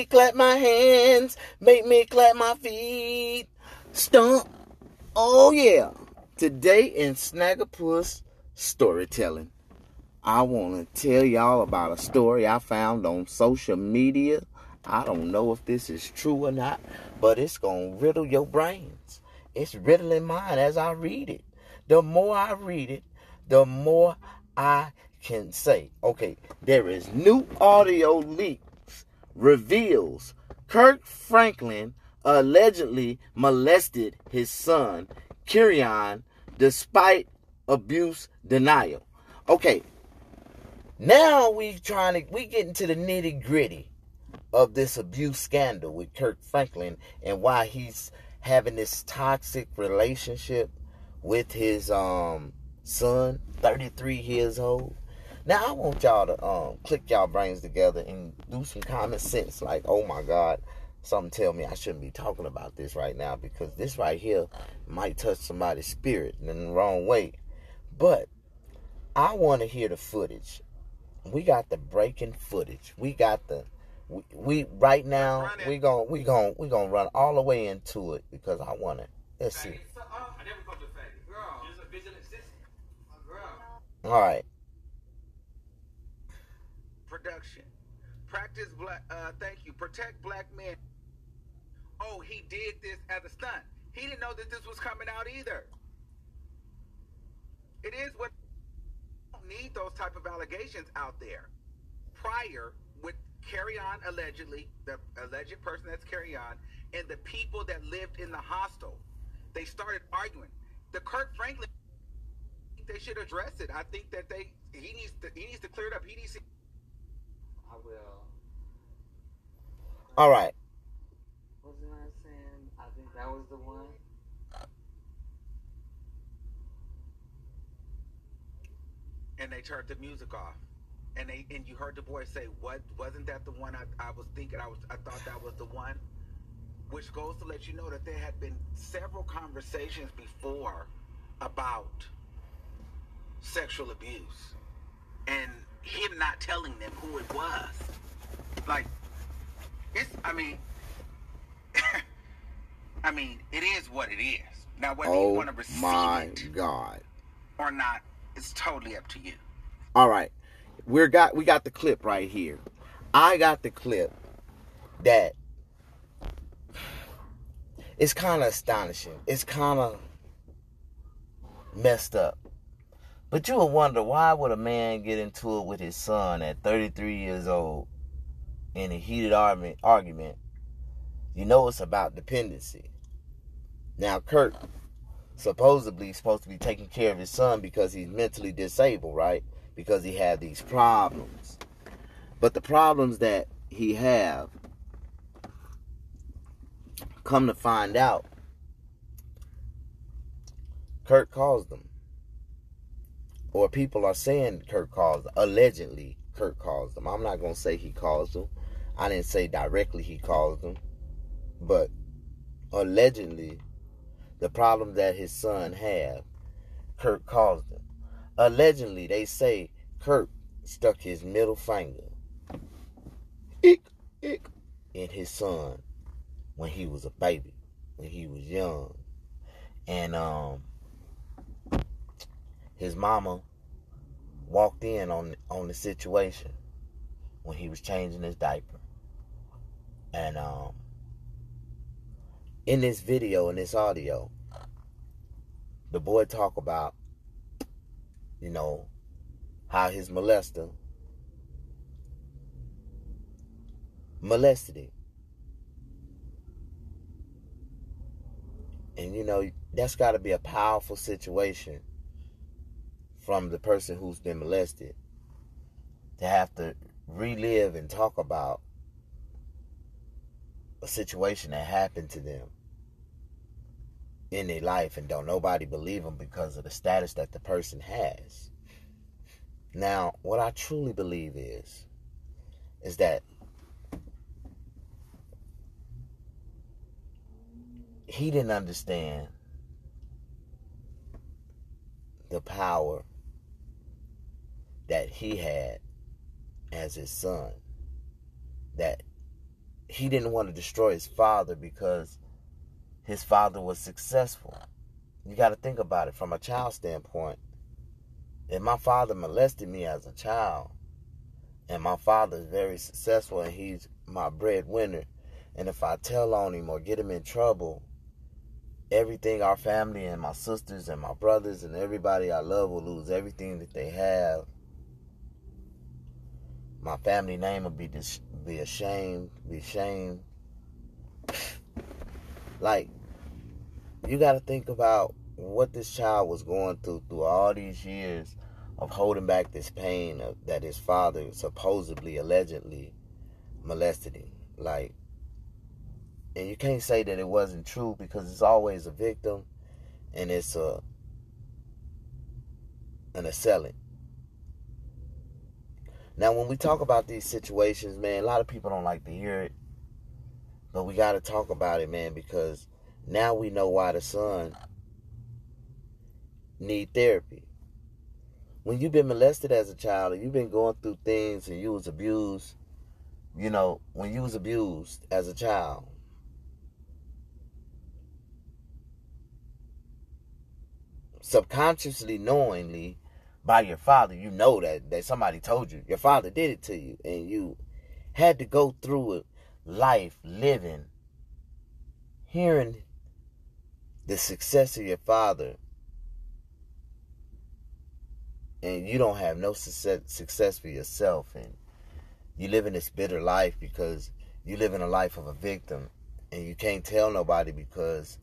Clap my hands, make me clap my feet. Stomp. Oh yeah. Today in Snaggerpuss Storytelling, I want to tell y'all about a story I found on social media. I don't know if this is true or not, but it's going to riddle your brains. It's riddling mine as I read it. The more I read it, the more I can say. Okay, there is new audio leaks reveals Kirk Franklin allegedly molested his son, Kirion, despite abuse denial. Okay, now we get into the nitty gritty of this abuse scandal with Kirk Franklin and why he's having this toxic relationship with his son, 33 years old. Now I want y'all to click y'all brains together and do some common sense. Like, oh my God, something tell me I shouldn't be talking about this right now because this right here might touch somebody's spirit in the wrong way. But I want to hear the footage. We got the breaking footage. We got the we right now we gonna run all the way into it because I want to. Let's see. All right. Production. Practice black. Thank you. Protect black men. Oh, he did this as a stunt. He didn't know that this was coming out either. It is what. Don't need those type of allegations out there. Prior with Carry On allegedly, the alleged person that's Carry On, and the people that lived in the hostel, they started arguing. The Kirk Franklin, they should address it. I think that he needs to clear it up. He needs to. I will. All right. Wasn't I saying? I think that was the one. And they turned the music off, and you heard the boy say, "What wasn't that the one I was thinking? I thought that was the one," which goes to let you know that there had been several conversations before about sexual abuse, and him not telling them who it was. Like, it's. I mean, it is what it is. Now, whether you want to receive it, God, or not, it's totally up to you. All right, we got the clip right here. I got the clip that it's kind of astonishing. It's kind of messed up. But you will wonder, why would a man get into it with his son at 33 years old in a heated argument? You know it's about dependency. Now, Kirk supposedly is supposed to be taking care of his son because he's mentally disabled, right? Because he had these problems. But the problems that he have, come to find out, Kirk caused them. Or people are saying Kirk caused them. Allegedly, Kirk caused them. I'm not going to say he caused them. I didn't say directly he caused them. But allegedly, the problem that his son had, Kirk caused them. Allegedly, they say Kirk stuck his middle finger in his son when he was a baby, when he was young. And his mama walked in on the situation when he was changing his diaper. And in this video, in this audio, the boy talk about, you know, how his molester molested him. And, you know, that's got to be a powerful situation from the person who's been molested to have to relive and talk about a situation that happened to them in their life and don't nobody believe them because of the status that the person has. Now, what I truly believe is that he didn't understand the power that he had as his son, that he didn't want to destroy his father because his father was successful. You got to think about it from a child standpoint. If my father molested me as a child, and my father is very successful and he's my breadwinner, and if I tell on him or get him in trouble, everything, our family and my sisters and my brothers and everybody I love will lose everything that they have. My family name will be ashamed, be shamed. Like, you got to think about what this child was going through all these years of holding back this pain that his father supposedly, allegedly molested him. Like, and you can't say that it wasn't true because it's always a victim and it's an assailant. Now, when we talk about these situations, man, a lot of people don't like to hear it, but we got to talk about it, man, because now we know why the son need therapy. When you've been molested as a child and you've been going through things and you was abused, you know, when you was abused as a child, subconsciously, knowingly, by your father, you know that somebody told you. Your father did it to you. And you had to go through life living, hearing the success of your father. And you don't have no success for yourself. And you live in this bitter life because you live in a life of a victim. And you can't tell nobody because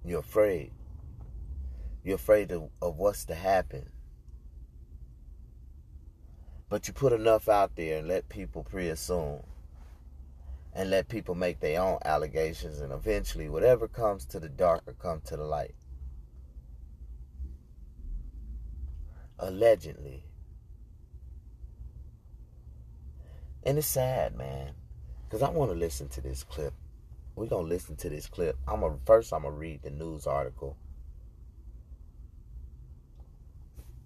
you're afraid. You're afraid of what's to happen. But you put enough out there and let people pre-assume. And let people make their own allegations. And eventually, whatever comes to the dark will come to the light. Allegedly. And it's sad, man. Because I want to listen to this clip. We're going to listen to this clip. First, I'm going to read the news article.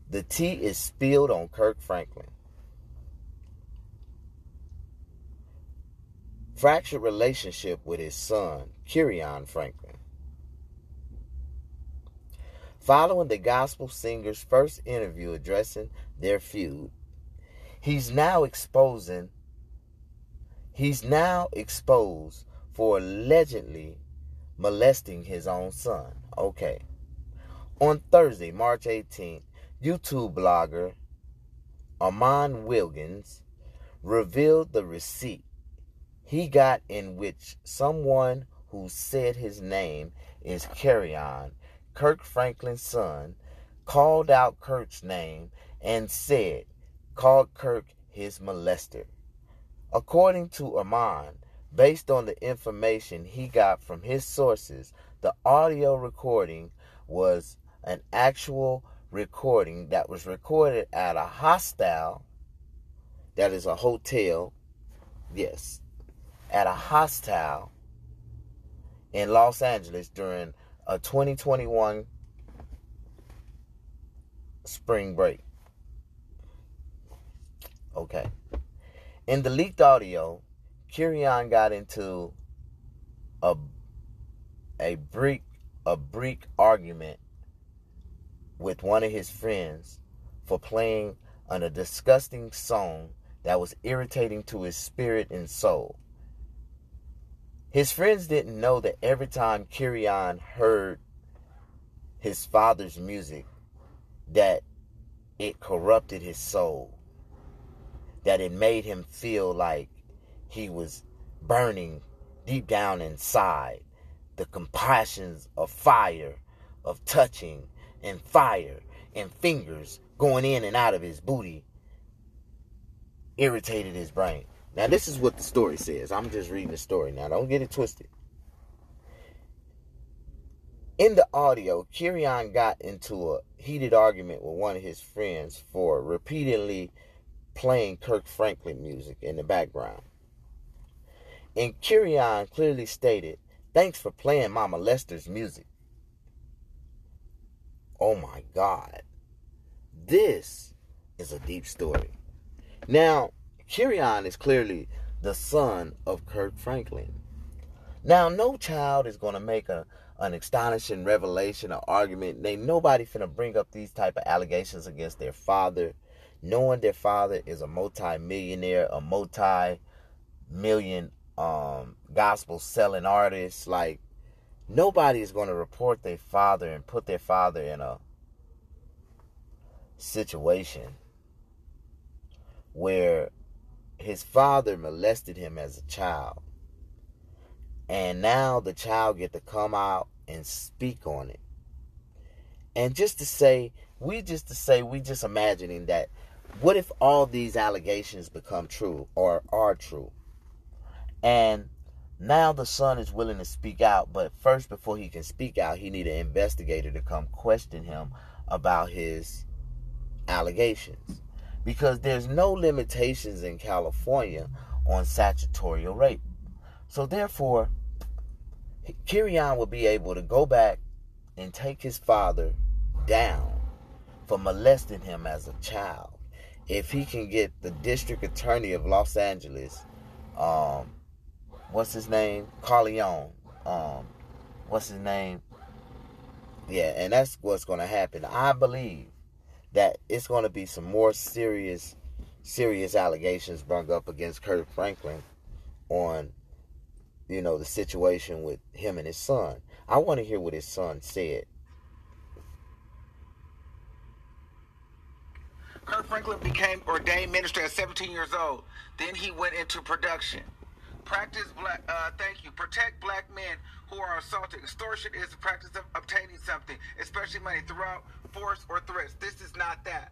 The tea is spilled on Kirk Franklin. Fractured relationship with his son, Kirk Franklin. Following the gospel singer's first interview addressing their feud, he's now exposed for allegedly molesting his own son. Okay. On Thursday, March 18th, YouTube blogger Armand Wilkins revealed the receipt he got in which someone who said his name is Carrion, Kirk Franklin's son, called out Kirk's name and called Kirk his molester. According to Armand, based on the information he got from his sources, the audio recording was an actual recording that was recorded at a hostel, that is a hotel, yes, at a hostel in Los Angeles during a 2021 spring break. Okay. In the leaked audio, Kirk got into a brief argument with one of his friends for playing on a disgusting song that was irritating to his spirit and soul. His friends didn't know that every time Kirk heard his father's music, that it corrupted his soul, that it made him feel like he was burning deep down inside. The compassions of fire, of touching, and fire, and fingers going in and out of his booty irritated his brain. Now, this is what the story says. I'm just reading the story now. Don't get it twisted. In the audio, Kirk got into a heated argument with one of his friends for repeatedly playing Kirk Franklin music in the background. And Kirk clearly stated, "Thanks for playing my molester's music." Oh my God. This is a deep story. Now, Kirk is clearly the son of Kirk Franklin. Now, no child is going to make an astonishing revelation or argument. Nobody finna bring up these type of allegations against their father, knowing their father is a multi-millionaire, a multi-million gospel selling artist. Like, nobody is going to report their father and put their father in a situation where his father molested him as a child. And now the child get to come out and speak on it. And we just imagining that, what if all these allegations become true or are true? And now the son is willing to speak out, but first, before he can speak out, he need an investigator to come question him about his allegations. Because there's no limitations in California on statutory rape. So therefore, Kirion will be able to go back and take his father down for molesting him as a child. If he can get the district attorney of Los Angeles, what's his name? Corleone. What's his name? Yeah, and that's what's going to happen. I believe that it's going to be some more serious allegations brought up against Kirk Franklin on, the situation with him and his son. I want to hear what his son said. Kirk Franklin became ordained minister at 17 years old. Then he went into production. Protect black men who are assaulted. Extortion is the practice of obtaining something, especially money, throughout force or threats. This is not that.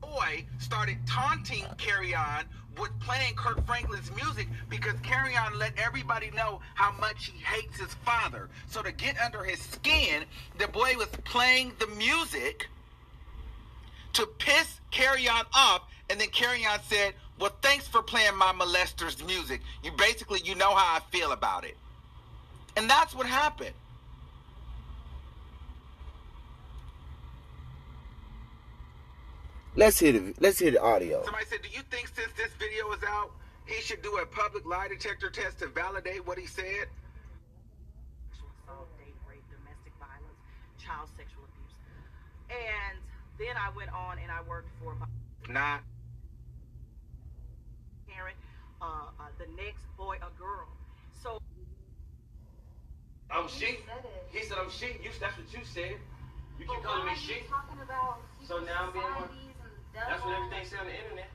Boy started taunting Kirion with playing Kirk Franklin's music because Kirion let everybody know how much he hates his father. So to get under his skin, the boy was playing the music to piss Kirion off, and then Kirion said, well, thanks for playing my molester's music. You know how I feel about it. And that's what happened. Let's hear the audio. Somebody said, do you think since this video is out, he should do a public lie detector test to validate what he said? Assault, date rape, domestic violence, child sexual abuse. And then I went on and I worked for Not. parent, the next boy, a girl. So I'm she. He said I'm she. That's what you said. You keep calling me she. So now I'm being one. That's what everything said on the internet.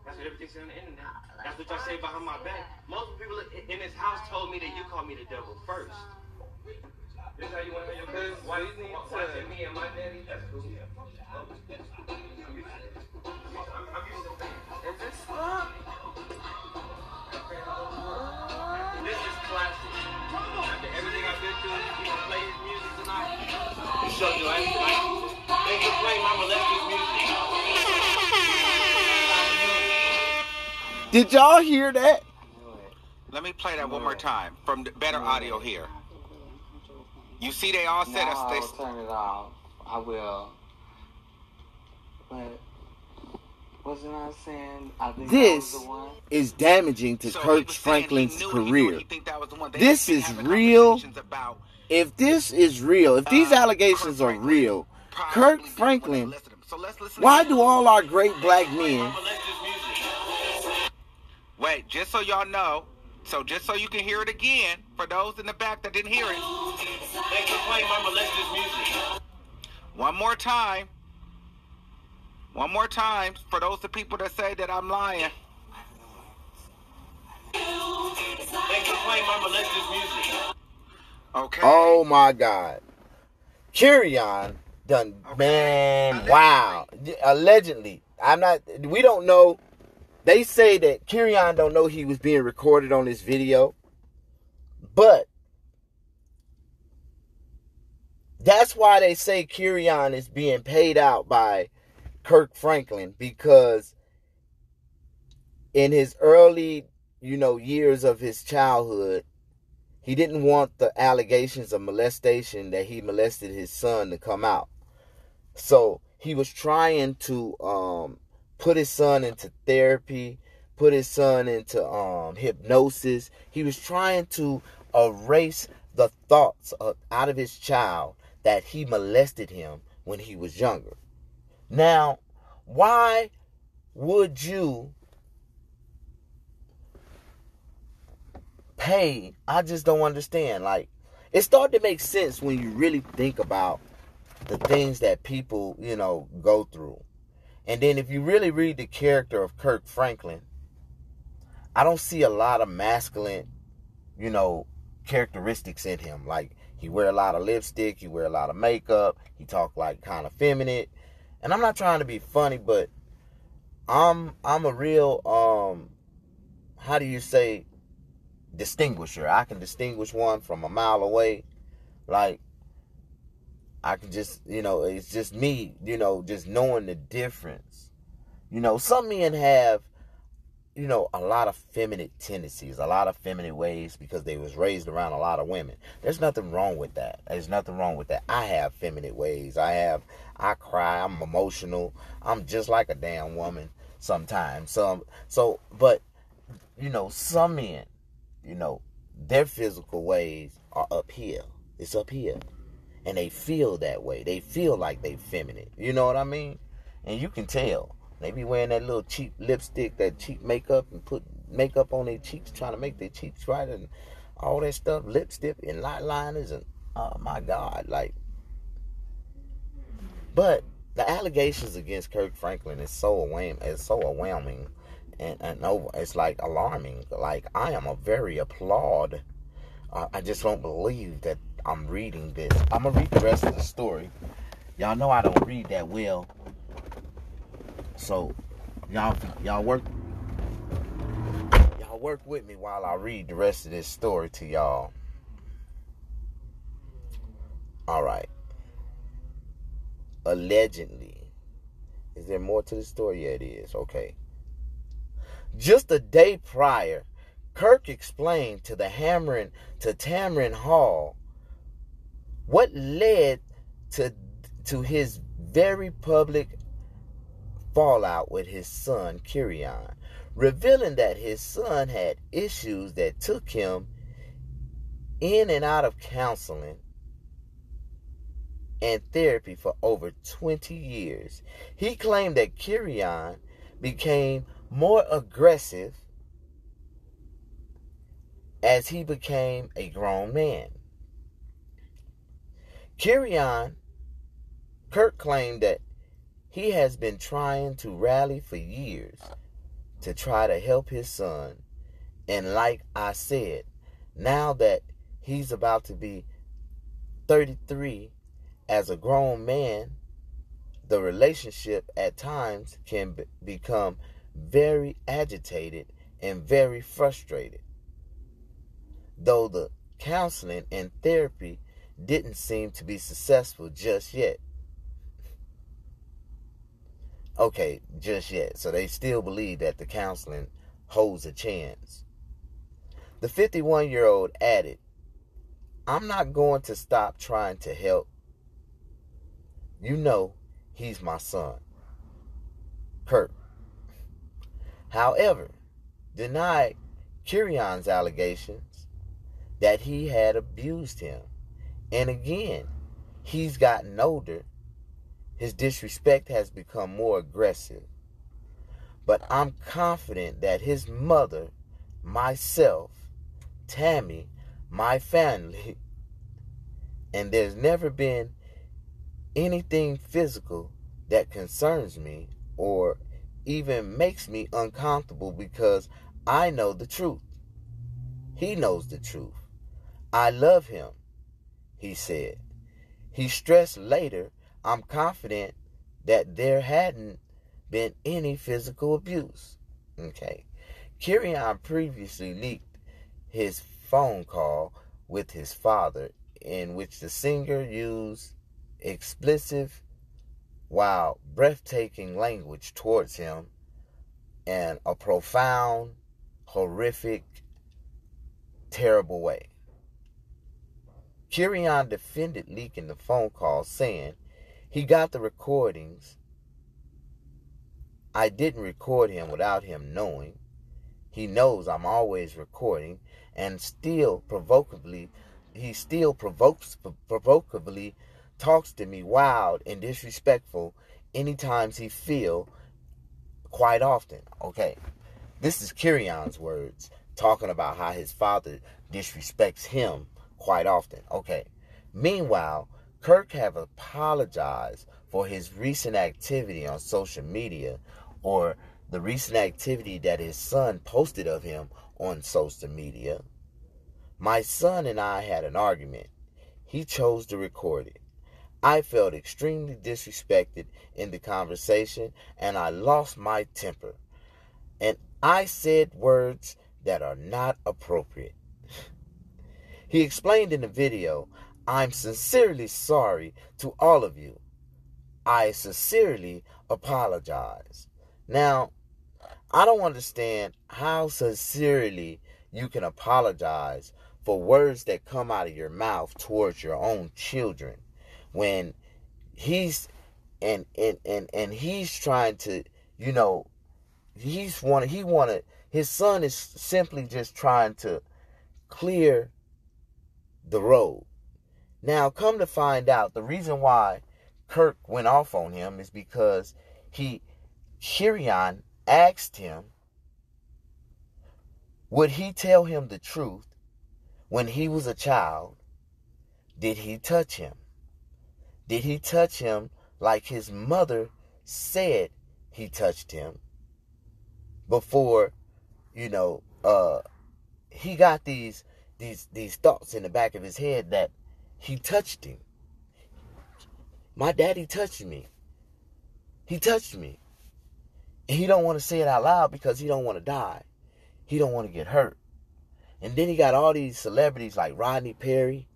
That's what everything said on the internet. That's what y'all say behind my back. Most people in this house told me that you called me the devil first. This how you want to have your cousin? Why you need watching me and my daddy? That's cool. I'm used to that. Is this slump? This is classic. After everything I've been through, you can play his music tonight. You show you I they can play my molester's music. Did y'all hear that? Let me play that one more time from the better audio here. You see, they all said No, turn it off. I will. But wasn't I saying I think This that was the one? is damaging to So Kirk he was saying Franklin's he knew career. he think that was the one. They This been is having real. conversations about, If this is real, if these allegations Kirk are Franklin real, probably Kirk did when they Franklin, molested him. So let's listen why again. do all our great black men, My molester's music. Wait, just so y'all know, just so you can hear it again, for those in the back that didn't hear it, They can play my molester's music. one more time. One more time, for those of people that say that I'm lying. They can play my molester's music. Okay. oh my God, Kirion done, man, wow. Allegedly, we don't know. They say that Kirion don't know he was being recorded on this video, but that's why they say Kirion is being paid out by Kirk Franklin, because in his early, years of his childhood, He didn't want the allegations of molestation that he molested his son to come out. So he was trying to put his son into therapy, put his son into hypnosis. He was trying to erase the thoughts out of his child that he molested him when he was younger. Now, why would you pay? I just don't understand. Like, it started to make sense when you really think about the things that people, go through. And then if you really read the character of Kirk Franklin, I don't see a lot of masculine, characteristics in him. Like, he wear a lot of lipstick, he wear a lot of makeup, he talk like kind of feminine. And I'm not trying to be funny, but I'm a real how do you say, distinguisher. I can distinguish one from a mile away. Like, I can just, it's just me, just knowing the difference. Some men have, a lot of feminine tendencies, a lot of feminine ways because they was raised around a lot of women. There's nothing wrong with that. There's nothing wrong with that. I have feminine ways. I cry. I'm emotional. I'm just like a damn woman sometimes. But, some men, their physical ways are up here. It's up here. And they feel that way. They feel like they feminine. You know what I mean? And you can tell. They be wearing that little cheap lipstick, that cheap makeup, and put makeup on their cheeks, trying to make their cheeks right, and all that stuff, lipstick and light liners, and oh my God, like. But the allegations against Kirk Franklin is so overwhelming, and over. It's like alarming. Like, I am a very applaud. I just don't believe that I'm reading this. I'm gonna read the rest of the story. Y'all know I don't read that well. So, y'all work with me while I read the rest of this story to y'all. All right. Allegedly. Is there more to the story? Yeah, it is. Okay. Just a day prior, Kirk explained to Tamron Hall what led to his very public fallout with his son, Kirion, revealing that his son had issues that took him in and out of counseling and therapy for over 20 years. He claimed that Kirion became more aggressive as he became a grown man. Kirk claimed that he has been trying to rally for years to try to help his son. And like I said, now that he's about to be 33 as a grown man, the relationship at times can become very agitated and very frustrated. Though the counseling and therapy didn't seem to be successful just yet. Okay, just yet. So they still believe that the counseling holds a chance. The 51-year-old added, "I'm not going to stop trying to help. He's my son." Kirk, however, denied Kirion's allegations that he had abused him. And again, he's gotten older. His disrespect has become more aggressive. But I'm confident that his mother, myself, Tammy, my family, and there's never been anything physical that concerns me or even makes me uncomfortable because I know the truth. He knows the truth. I love him, he said. He stressed later, I'm confident that there hadn't been any physical abuse. Okay. Kirion previously leaked his phone call with his father in which the singer used explicit while breathtaking language towards him in a profound, horrific, terrible way. Kirion defended leaking the phone call, saying he got the recordings. I didn't record him without him knowing. He knows I'm always recording, and he still provocatively talks to me wild and disrespectful anytime he feel, quite often. Okay, this is Kirion's words, talking about how his father disrespects him quite often. Okay. Meanwhile, Kirk have apologized for his recent activity on social media, or the recent activity that his son posted of him on social media. My son and I had an argument. He chose to record it. I felt extremely disrespected in the conversation, and I lost my temper. And I said words that are not appropriate. He explained in the video, I'm sincerely sorry to all of you. I sincerely apologize. Now, I don't understand how sincerely you can apologize for words that come out of your mouth towards your own children, when he's he's trying to, his son is simply just trying to clear the road. Now, come to find out, the reason why Kirk went off on him is because Kirion asked him, would he tell him the truth when he was a child? Did he touch him? Did he touch him like his mother said he touched him? Before, he got these thoughts in the back of his head that he touched him. My daddy touched me. He touched me. And he don't want to say it out loud because he don't want to die. He don't want to get hurt. And then he got all these celebrities like Rodney Perry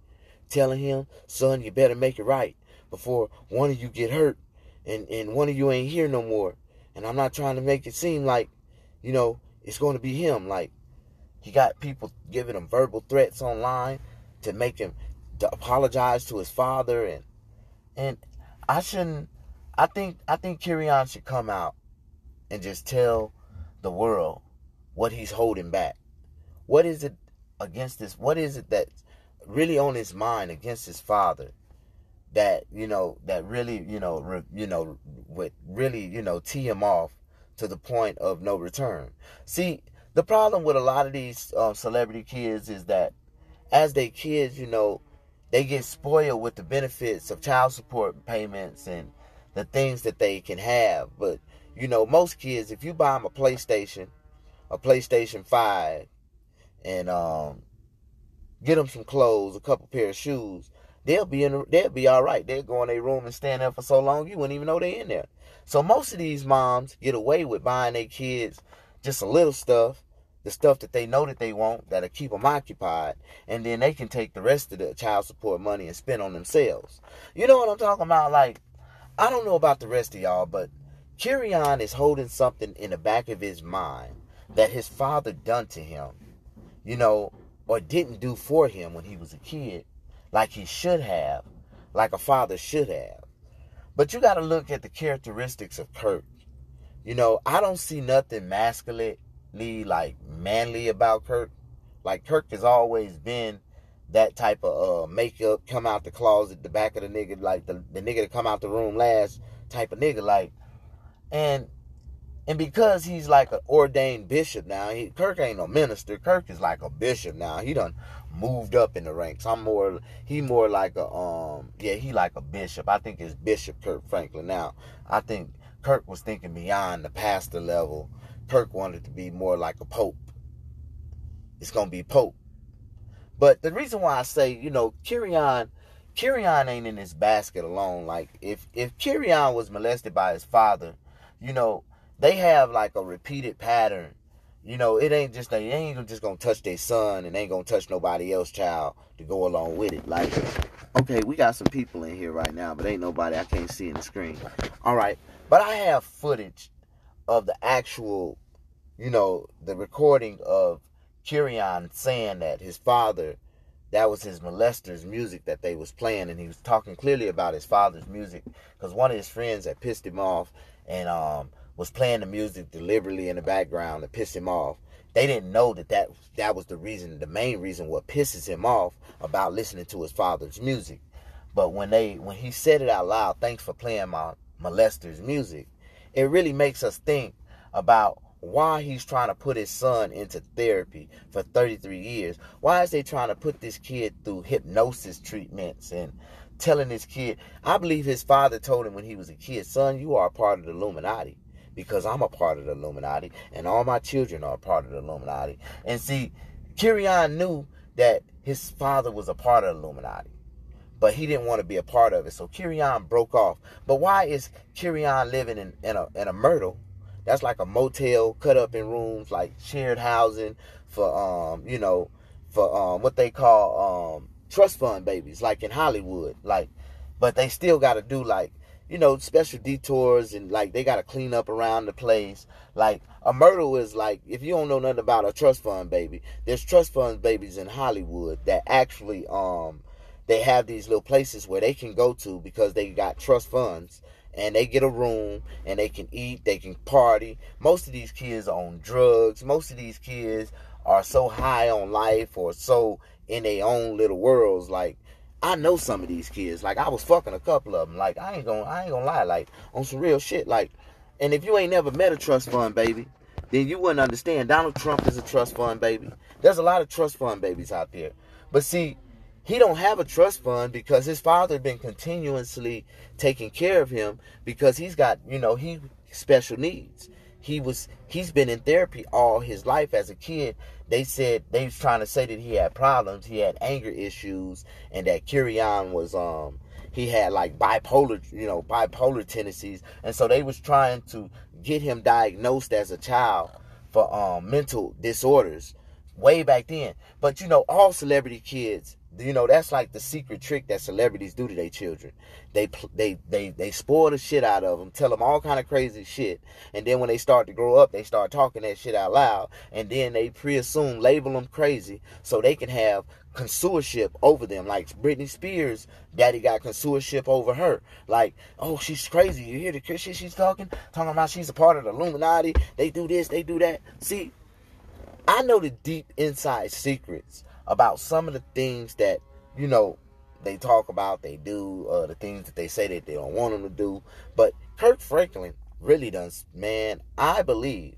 telling him, son, you better make it right before one of you get hurt and one of you ain't here no more. And I'm not trying to make it seem like, it's going to be him. Like, he got people giving him verbal threats online to make him to apologize to his father. And I think Kirion should come out and just tell the world what he's holding back. What is it against this? What is it that's really on his mind against his father that, that really, would really, tee him off to the point of no return? See, the problem with a lot of these celebrity kids is that as they kids, they get spoiled with the benefits of child support payments and the things that they can have. But, most kids, if you buy them a PlayStation 5, and get them some clothes, a couple pair of shoes, they'll be all right. They'll go in their room and stand there for so long you wouldn't even know they're in there. So most of these moms get away with buying their kids just a little stuff, the stuff that they know that they want, that'll keep them occupied, and then they can take the rest of the child support money and spend on themselves. You know what I'm talking about? Like, I don't know about the rest of y'all, but Kirion is holding something in the back of his mind that his father done to him, or didn't do for him when he was a kid, like he should have, like a father should have. But you got to look at the characteristics of Kirk. I don't see nothing masculinely, like, manly about Kirk. Like, Kirk has always been that type of makeup, come out the closet, the back of the nigga, like the nigga that come out the room last type of nigga, like, and because he's like an ordained bishop now, Kirk ain't no minister. Kirk is like a bishop now. He done moved up in the ranks. He more like he like a bishop. I think it's Bishop Kirk Franklin now. I think Kirk was thinking beyond the pastor level. Kirk wanted to be more like a pope. It's going to be pope. But the reason why I say, Kirion ain't in this basket alone. Like, if Kirion was molested by his father, they have like a repeated pattern. It ain't just they ain't just gonna touch their son and ain't gonna touch nobody else's child to go along with it. Like, okay, we got some people in here right now, but ain't nobody I can't see in the screen. All right, but I have footage of the actual, the recording of Kirion saying that his father that was his molester's music that they was playing, and he was talking clearly about his father's music, because one of his friends had pissed him off and was playing the music deliberately in the background to piss him off. They didn't know that was the reason, the main reason what pisses him off about listening to his father's music. But when he said it out loud, thanks for playing my molester's music, it really makes us think about why he's trying to put his son into therapy for 33 years. Why is they trying to put this kid through hypnosis treatments and telling this kid, I believe his father told him when he was a kid, son, you are a part of the Illuminati, because I'm a part of the Illuminati and all my children are a part of the Illuminati. And see, Kirion knew that his father was a part of the Illuminati, but he didn't want to be a part of it. So Kirion broke off. But why is Kirion living in a myrtle? That's like a motel cut up in rooms, like shared housing for what they call trust fund babies, like in Hollywood. Like, but they still got to do like, special detours, and like they got to clean up around the place. Like a myrtle is like, if you don't know nothing about a trust fund baby, there's trust fund babies in Hollywood that actually they have these little places where they can go to because they got trust funds. And they get a room, and they can eat, they can party. Most of these kids are on drugs. Most of these kids are so high on life or so in their own little worlds. Like, I know some of these kids. Like, I was fucking a couple of them. Like, I ain't gonna lie. Like, on some real shit. Like, and if you ain't never met a trust fund baby, then you wouldn't understand. Donald Trump is a trust fund baby. There's a lot of trust fund babies out there. But see, he don't have a trust fund because his father been continuously taking care of him because he's got, he special needs. He's been in therapy all his life as a kid. They said they was trying to say that he had problems. He had anger issues, and that Kirion was he had like bipolar tendencies, and so they was trying to get him diagnosed as a child for mental disorders way back then. But all celebrity kids, that's like the secret trick that celebrities do to their children. They spoil the shit out of them, tell them all kind of crazy shit, and then when they start to grow up, they start talking that shit out loud, and then they pre-assume, label them crazy, so they can have connoisseurship over them. Like Britney Spears, daddy got connoisseurship over her. Like, oh, she's crazy. You hear the shit she's talking about she's a part of the Illuminati. They do this, they do that. See, I know the deep inside secrets about some of the things that, they talk about, they do, the things that they say that they don't want them to do. But Kirk Franklin really does, man, I believe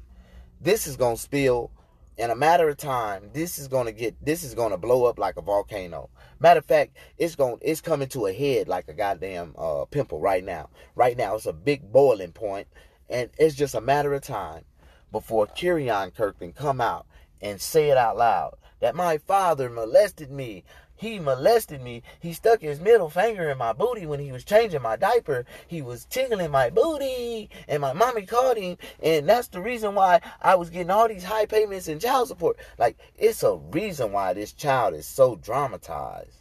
this is going to spill in a matter of time. This is going to blow up like a volcano. Matter of fact, it's coming to a head like a goddamn pimple right now. Right now, it's a big boiling point, and it's just a matter of time before Kirion Kirkland come out and say it out loud that my father molested me. He molested me. He stuck his middle finger in my booty when he was changing my diaper. He was tickling my booty, and my mommy caught him, and that's the reason why I was getting all these high payments and child support. Like, it's a reason why this child is so dramatized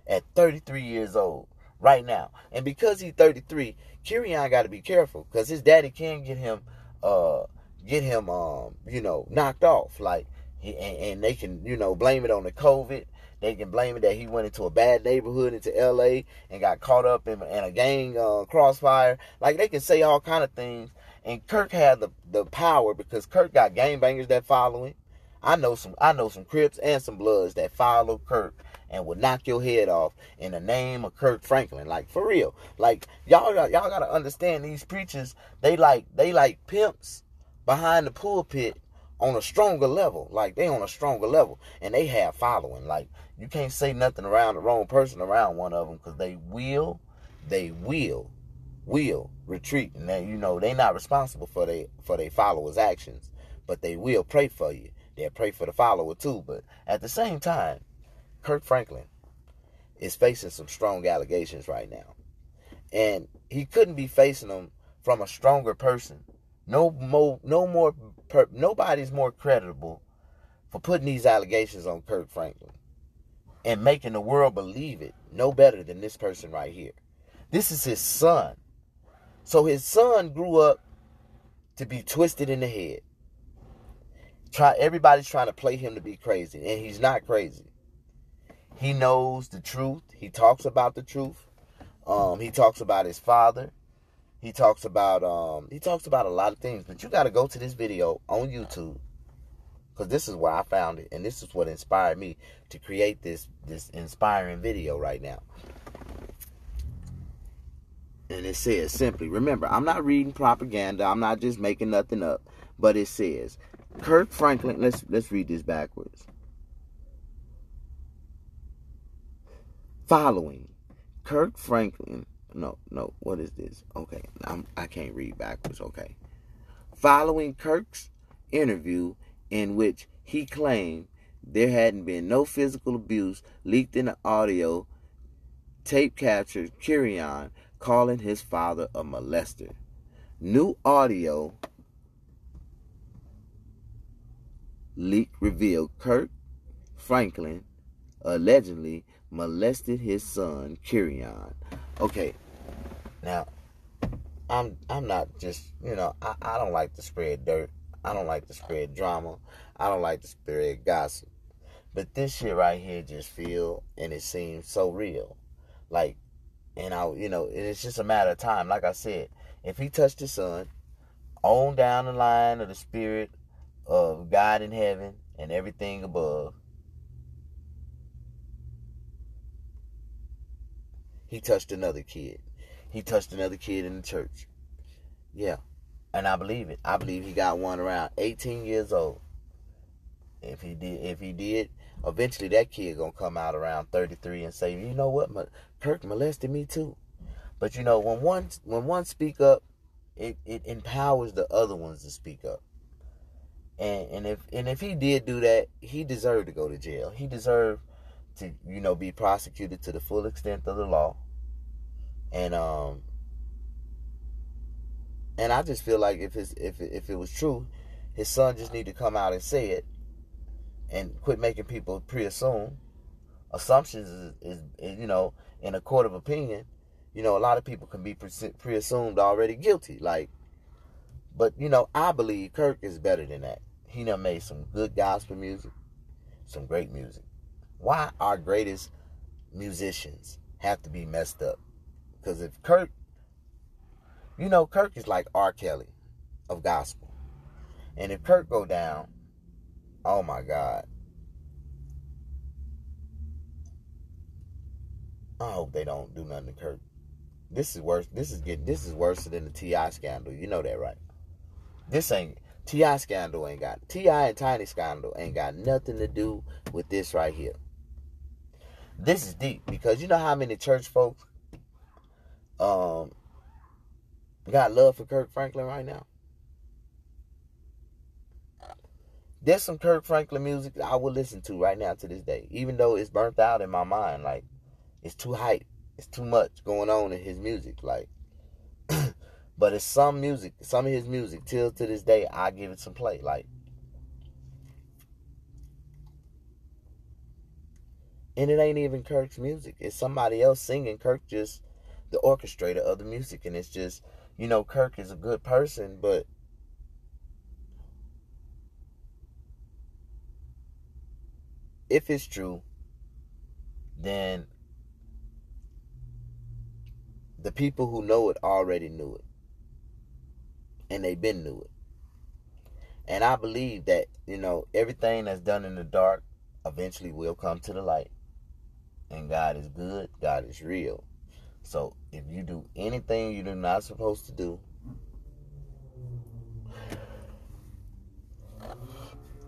at 33 years old right now. And because he's 33, Kirion got to be careful, because his daddy can get him knocked off. Like, and they can, blame it on the COVID. They can blame it that he went into a bad neighborhood into LA and got caught up in a gang crossfire. Like, they can say all kind of things. And Kirk had the power, because Kirk got gangbangers that follow him. I know some Crips and some Bloods that follow Kirk and would knock your head off in the name of Kirk Franklin. Like, for real. Like, y'all gotta understand, these preachers, they like pimps behind the pulpit on a stronger level. Like, they on a stronger level, and they have following. Like, you can't say nothing around the wrong person around one of them, because they will retreat. And then, they not responsible for they followers' actions, but they will pray for you. They'll pray for the follower too. But at the same time, Kirk Franklin is facing some strong allegations right now, and he couldn't be facing them from a stronger person. Nobody's more credible for putting these allegations on Kirk Franklin and making the world believe it no better than this person right here. This is his son. So his son grew up to be twisted in the head. Everybody's trying to play him to be crazy, and he's not crazy. He knows the truth. He talks about the truth. He talks about his father. He talks about a lot of things. But you got to go to this video on YouTube, because this is where I found it, and this is what inspired me to create this inspiring video right now. And it says simply, remember, I'm not reading propaganda. I'm not just making nothing up. But it says, Kirk Franklin, let's read this backwards. Following Kirk Franklin, no, what is this? Okay, I can't read backwards, okay. Following Kirk's interview in which he claimed there hadn't been no physical abuse, leaked in the audio tape captured Kirion calling his father a molester. New audio leak revealed Kirk Franklin allegedly molested his son Kirion. Okay, now I'm not just, I don't like to spread dirt. I don't like to spread drama. I don't like to spread gossip. But this shit right here just feel, and it seems so real. Like, and it's just a matter of time. Like I said, if he touched his son, on down the line of the spirit of God in heaven and everything above, he touched another kid. He touched another kid in the church. Yeah. And I believe it. I believe he got one around 18 years old. If he did, eventually that kid gonna come out around 33 and say, you know what, Kirk molested me too. But when one speak up, it empowers the other ones to speak up. And if he did do that, he deserved to go to jail. He deserved to be prosecuted to the full extent of the law. And I just feel like if it was true, his son just need to come out and say it, and quit making people pre-assume. Assumptions is in a court of opinion, a lot of people can be pre-assumed already guilty. But I believe Kirk is better than that. He done made some good gospel music, some great music. Why our greatest musicians have to be messed up? Because if Kirk, Kirk is like R. Kelly of gospel. And if Kirk go down, oh my God. I hope they don't do nothing to Kirk. This is worse. This is worse than the T.I. scandal. You know that, right? T.I. scandal ain't got, T.I. and Tiny scandal ain't got nothing to do with this right here. This is deep, because you know how many church folks got love for Kirk Franklin right now? There's some Kirk Franklin music that I will listen to right now to this day, even though it's burnt out in my mind. Like, it's too hype. It's too much going on in his music. Like, but it's some of his music, till to this day, I give it some play. Like, and it ain't even Kirk's music. It's somebody else singing. Kirk just the orchestrator of the music. And it's just, Kirk is a good person, but if it's true, then the people who know it already knew it. And they been knew it. And I believe that, everything that's done in the dark eventually will come to the light. And God is good. God is real. So if you do anything you're not supposed to do,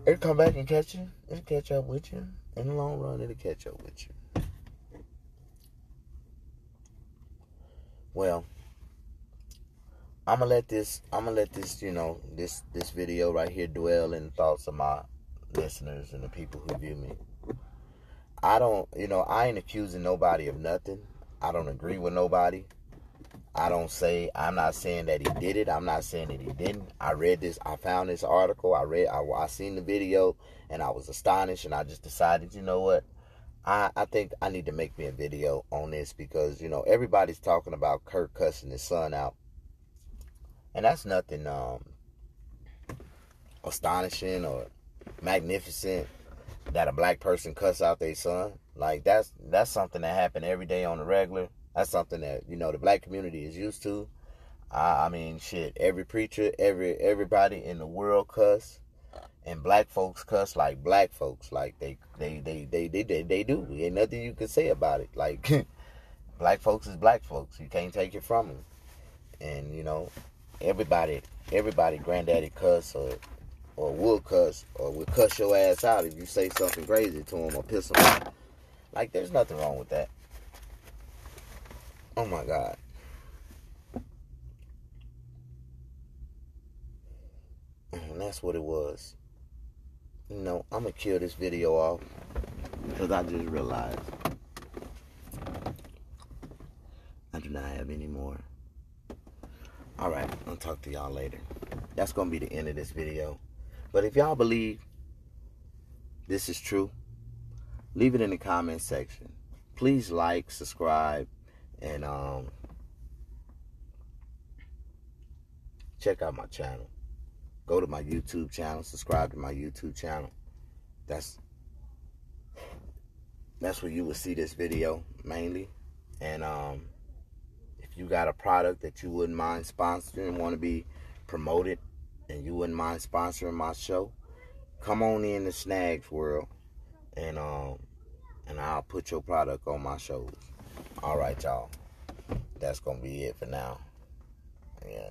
it'll come back and catch you. It'll catch up with you. In the long run, it'll catch up with you. Well, I'm gonna let this, this video right here dwell in the thoughts of my listeners and the people who view me. I ain't accusing nobody of nothing. I don't agree with nobody. I'm not saying that he did it. I'm not saying that he didn't. I found this article. I seen the video, and I was astonished, and I just decided, you know what? I think I need to make me a video on this, because, everybody's talking about Kirk cussing his son out. And that's nothing astonishing or magnificent. that a black person cuss out their son. Like, that's something that happen every day on the regular. That's something that, you know, the black community is used to. I mean, shit, every preacher, everybody in the world cuss, and black folks cuss like black folks. Like, they do. Ain't nothing you can say about it. Like, black folks is black folks. You can't take it from them. And, you know, everybody granddaddy cuss or will cuss or will cuss your ass out if you say something crazy to him or piss him off. Like, there's nothing wrong with that. Oh my God. And that's what it was. You know, I'm going to kill this video off because I just realized I do not have any more. Alright, I'll talk to y'all later. That's going to be the end of this video. But if y'all believe this is true, leave it in the comment section. Please like, subscribe, and check out my channel. Go to my YouTube channel, subscribe to my YouTube channel. That's where you will see this video mainly. And if you got a product that you wouldn't mind sponsoring, want to be promoted, and you wouldn't mind sponsoring my show, come on in the Snags world, and I'll put your product on my shows. All right, y'all. That's gonna be it for now. Yeah.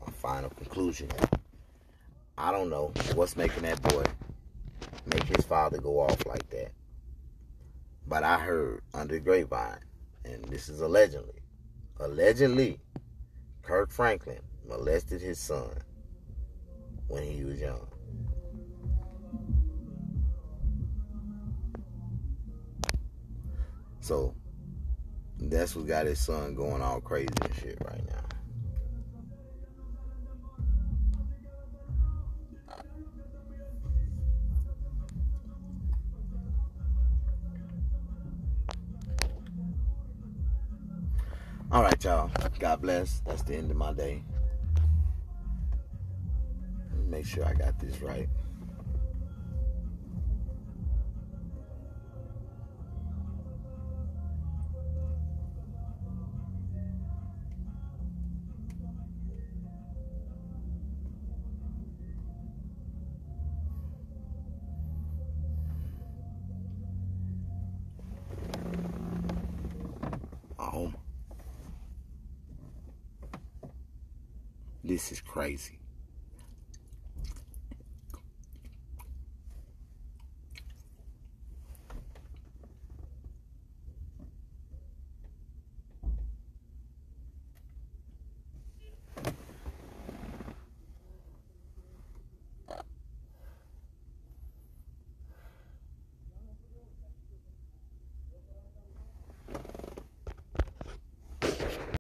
My final conclusion. I don't know what's making that boy make his father go off like that. But I heard under the grapevine, and this is allegedly, Kirk Franklin molested his son when he was young. So that's what got his son going all crazy and shit right now. All right, y'all. God bless. That's the end of my day. Let me make sure I got this right. This is crazy.